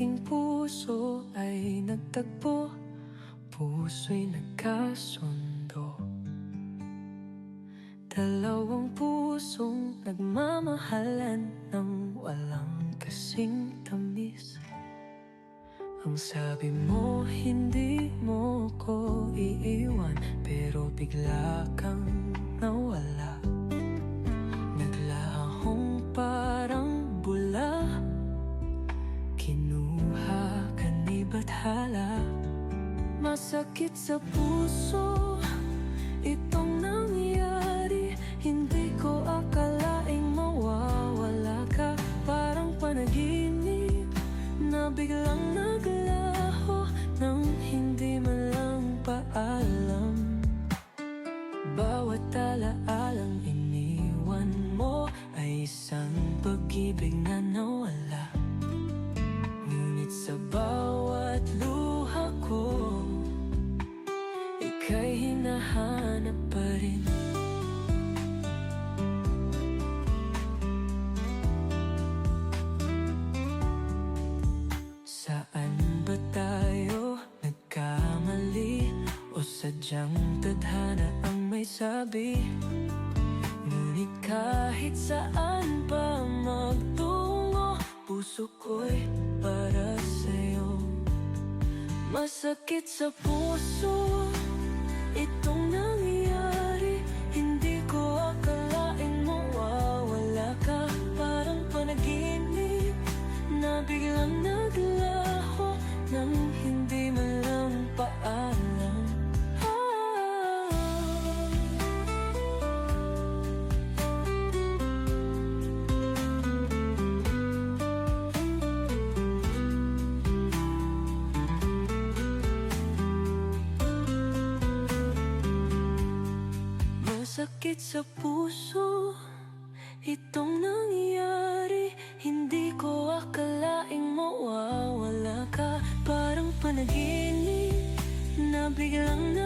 ating puso ay nagtagpo, puso'y nagkasundo. Dalawang pusong nagmamahalan ng walang kasing tamis. Ang sabi mo hindi mo ko iiwan, pero bigla kang nawala. Naglahong parang bula, kinuha ka ni bathala. Masakit sa puso itong nangyari, hindi ko akalaing mawawala ka. Parang panaginip na biglang naglaho nang hindi man lang paalam. Bawat alaalang iniwan mo ay isang pag-ibig na nawala. Ngunit sa bawat luha ko, ika'y hinahanap pa rin. Saan ba tayo nagkamali? O sadyang tadhana ang may sabi? Ngunit kahit saan pa magtungo, puso ko'y para sa'yo. Masakit sa puso itong nangyari, hindi ko akalaing mawawala ka. Parang panaginip na biglang naglaho nang hindi man lang paalam. Masakit sa puso itong nangyari, hindi ko akalaing mawawala ka. Parang panaginip na biglang